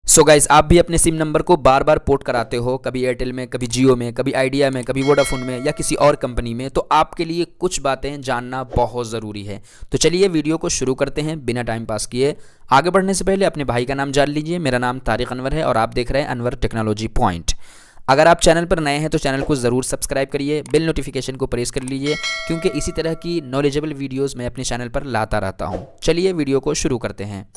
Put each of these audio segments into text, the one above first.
So guys, आप भी अपने सिम नंबर को बार बार पोर्ट कराते हो, कभी एयरटेल में, कभी जियो में, कभी आइडिया में, कभी वोडाफोन में या किसी और कंपनी में। तो आपके लिए कुछ बातें जानना बहुत ज़रूरी है। तो चलिए वीडियो को शुरू करते हैं बिना टाइम पास किए। आगे बढ़ने से पहले अपने भाई का नाम जान लीजिए। मेरा नाम तारिक अनवर है और आप देख रहे हैं अनवर टेक्नोलॉजी पॉइंट। अगर आप चैनल पर नए हैं तो चैनल को ज़रूर सब्सक्राइब करिए, बेल नोटिफिकेशन को प्रेस कर लीजिए, क्योंकि इसी तरह की नॉलेजेबल वीडियोज़ मैं अपने चैनल पर लाता रहता हूँ। चलिए वीडियो को शुरू करते हैं।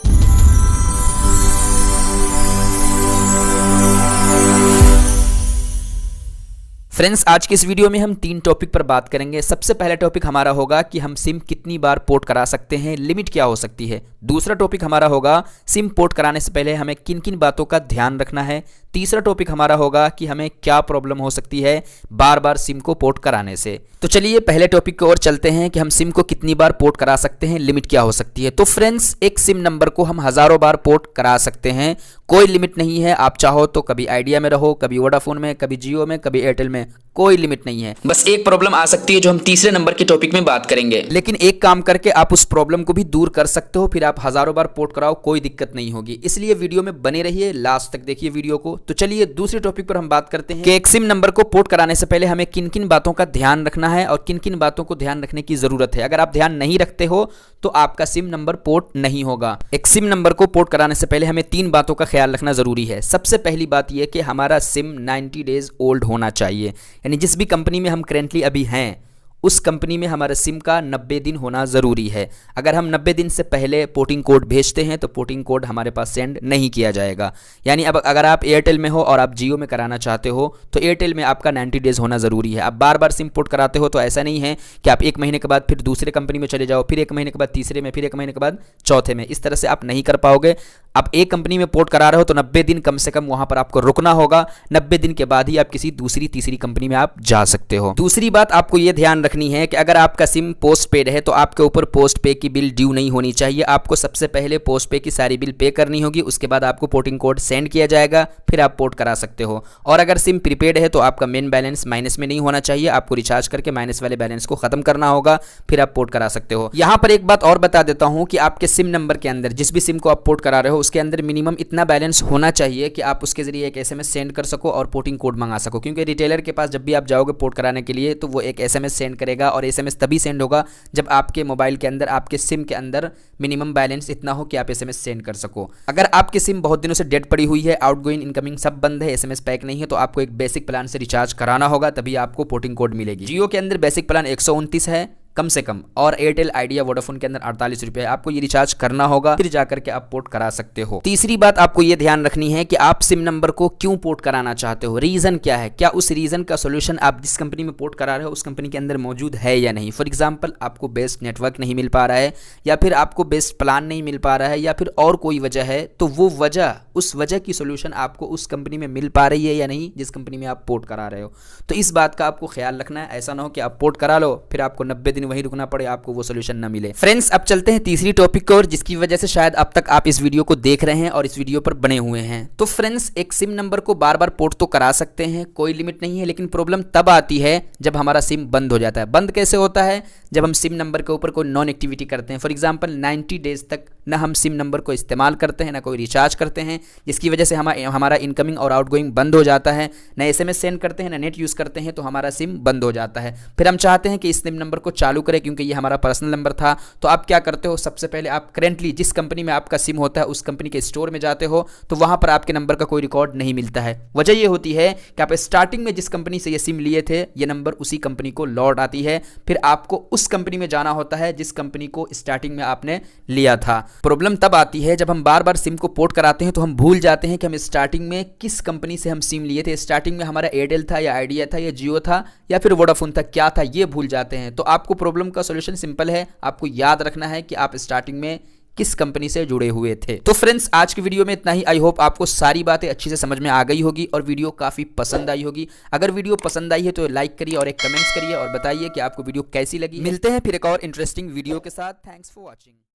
फ्रेंड्स, आज की इस वीडियो में हम 3 टॉपिक पर बात करेंगे। सबसे पहला टॉपिक हमारा होगा कि हम सिम कितनी बार पोर्ट करा सकते हैं, लिमिट क्या हो सकती है। दूसरा टॉपिक हमारा होगा सिम पोर्ट कराने से पहले हमें किन किन बातों का ध्यान रखना है। तीसरा टॉपिक हमारा होगा कि हमें क्या प्रॉब्लम हो सकती है बार बार सिम को पोर्ट कराने से। तो चलिए पहले टॉपिक की ओर चलते हैं कि हम सिम को कितनी बार पोर्ट करा सकते हैं, लिमिट क्या हो सकती है। तो फ्रेंड्स, एक सिम नंबर को हम हज़ारों बार पोर्ट करा सकते हैं, कोई लिमिट नहीं है। आप चाहो तो कभी आइडिया में रहो, कभी वोडाफोन में, कभी जियो में, कभी एयरटेल में, कोई लिमिट नहीं है। बस एक प्रॉब्लम आ सकती है जो हम तीसरे नंबर के टॉपिक में बात करेंगे। लेकिन एक काम करके आप उस प्रॉब्लम को भी दूर कर सकते हो। फिर आप हज़ारों बार पोर्ट कराओ, कोई दिक्कत नहीं होगी। इसलिए वीडियो में बने रहिए, लास्ट तक देखिए वीडियो को। तो चलिए दूसरे टॉपिक पर हम बात करते हैं कि एक सिम नंबर को पोर्ट कराने से पहले हमें किन किन बातों का ध्यान रखना है और किन किन बातों को ध्यान रखने की जरूरत है। अगर आप ध्यान नहीं रखते हो तो आपका सिम नंबर पोर्ट नहीं होगा। एक सिम नंबर को पोर्ट कराने से पहले हमें 3 बातों का ख्याल रखना जरूरी है। सबसे पहली बात यह कि हमारा सिम 90 डेज ओल्ड होना चाहिए, यानी जिस भी कंपनी में हम करेंटली अभी हैं उस कंपनी में हमारे सिम का 90 दिन होना ज़रूरी है। अगर हम 90 दिन से पहले पोर्टिंग कोड भेजते हैं तो पोर्टिंग कोड हमारे पास सेंड नहीं किया जाएगा। यानी अब अगर आप एयरटेल में हो और आप जियो में कराना चाहते हो तो एयरटेल में आपका 90 डेज़ होना ज़रूरी है। आप बार बार सिम पोर्ट कराते हो तो ऐसा नहीं है कि आप 1 महीने के बाद फिर दूसरे कंपनी में चले जाओ, फिर 1 महीने के बाद तीसरे में, फिर 1 महीने के बाद चौथे में। इस तरह से आप नहीं कर पाओगे। आप एक कंपनी में पोर्ट करा रहे हो तो 90 दिन कम से कम वहां पर आपको रुकना होगा। 90 दिन के बाद ही आप किसी दूसरी तीसरी कंपनी में आप जा सकते हो। दूसरी बात आपको यह ध्यान रखनी है कि अगर आपका सिम पोस्ट पेड है तो आपके ऊपर पोस्ट पे की बिल ड्यू नहीं होनी चाहिए। आपको सबसे पहले पोस्ट पे की सारी बिल पे करनी होगी, उसके बाद आपको पोर्टिंग कोड सेंड किया जाएगा, फिर आप पोर्ट करा सकते हो। और अगर सिम प्रीपेड है तो आपका मेन बैलेंस माइनस में नहीं होना चाहिए। आपको रिचार्ज करके माइनस वाले बैलेंस को खत्म करना होगा, फिर आप पोर्ट करा सकते हो। यहां पर एक बात और बता देता हूं कि आपके सिम नंबर के अंदर, जिस भी सिम को आप पोर्ट करा रहे हो उसके अंदर मिनिमम इतना बैलेंस होना चाहिए कि आप उसके जरिए एक एसएमएस सेंड कर सको और पोर्टिंग कोड मंगा सको। क्योंकि रिटेलर के पास जब भी आप जाओगे पोर्ट कराने के लिए तो वो एक एसएमएस सेंड करेगा, और एसएमएस तभी सेंड होगा जब आपके मोबाइल के अंदर, आपके सिम के अंदर मिनिमम बैलेंस इतना हो कि आप एसएमएस सेंड कर सको। अगर आपकी सिम बहुत दिनों से डेड पड़ी हुई है, आउटगोइंग इनकमिंग सब बंद है, एसएमएस पैक नहीं है, तो आपको एक बेसिक प्लान से रिचार्ज कराना होगा, तभी आपको पोर्टिंग कोड मिलेगी। जियो के अंदर बेसिक प्लान 129 है कम से कम, और एयरटेल आइडिया वोडाफोन के अंदर 48 रुपये। आपको ये रिचार्ज करना होगा, फिर जाकर के आप पोर्ट करा सकते हो। तीसरी बात आपको ये ध्यान रखनी है कि आप सिम नंबर को क्यों पोर्ट कराना चाहते हो, रीजन क्या है, क्या उस रीजन का सोल्यूशन आप जिस कंपनी में पोर्ट करा रहे हो उस कंपनी के अंदर मौजूद है या नहीं। फॉर एग्जाम्पल, आपको बेस्ट नेटवर्क नहीं मिल पा रहा है, या फिर आपको बेस्ट प्लान नहीं मिल पा रहा है, या फिर और कोई वजह है, तो वो वजह, उस वजह की सोल्यूशन आपको उस कंपनी में मिल पा रही है या नहीं जिस कंपनी में आप पोर्ट करा रहे हो। तो इस बात का आपको ख्याल रखना है। ऐसा ना हो कि आप पोर्ट करा लो फिर आपको 90 दिन वहीं रुकना पड़े, आपको वो सोल्यूशन ना मिले। फ्रेंड्स, अब चलते हैं तीसरी टॉपिक को, और जिसकी वजह से शायद अब तक आप इस वीडियो को देख रहे हैं और इस वीडियो पर बने हुए हैं। तो फ्रेंड्स, एक सिम नंबर को बार बार पोर्ट तो करा सकते हैं, कोई लिमिट नहीं है, लेकिन प्रॉब्लम तब आती है जब हमारा सिम बंद हो जाता है। बंद कैसे होता है? जब हम सिम नंबर के ऊपर कोई नॉन एक्टिविटी करते हैं। फॉर एग्जाम्पल, 90 डेज तक ना हम सिम नंबर को इस्तेमाल करते हैं, ना कोई रिचार्ज करते हैं, जिसकी वजह से हमारा इनकमिंग और आउटगोइंग बंद हो जाता है। ना एसएमएस सेंड करते हैं, ना नेट यूज़ करते हैं, तो हमारा सिम बंद हो जाता है। फिर हम चाहते हैं कि इस सिम नंबर को चालू करें, क्योंकि ये हमारा पर्सनल नंबर था। तो आप क्या करते हो? सबसे पहले आप करेंटली जिस कंपनी में आपका सिम होता है उस कंपनी के स्टोर में जाते हो, तो वहां पर आपके नंबर का कोई रिकॉर्ड नहीं मिलता है। वजह यह होती है कि आप स्टार्टिंग में जिस कंपनी से ये सिम लिए थे, ये नंबर उसी कंपनी को लौट आती है। फिर आपको उस कंपनी में जाना होता है जिस कंपनी को स्टार्टिंग में आपने लिया था। प्रॉब्लम तब आती है जब हम बार बार सिम को पोर्ट कराते हैं तो हम भूल जाते हैं कि हम स्टार्टिंग में किस कंपनी से हम सिम लिए थे। स्टार्टिंग में हमारा एयरटेल था या आइडिया था या जियो था या फिर वोडाफोन था, क्या था ये भूल जाते हैं। तो आपको प्रॉब्लम का सोल्यूशन सिंपल है, आपको याद रखना है कि आप स्टार्टिंग में किस कंपनी से जुड़े हुए थे। तो फ्रेंड्स, आज की वीडियो में इतना ही। आई होप आपको सारी बातें अच्छी से समझ में आ गई होगी और वीडियो काफी पसंद आई होगी। अगर वीडियो पसंद आई है तो लाइक करिए और एक कमेंट्स करिए और बताइए कि आपको वीडियो कैसी लगी। मिलते हैं फिर एक और इंटरेस्टिंग वीडियो के साथ। Thanks for watching.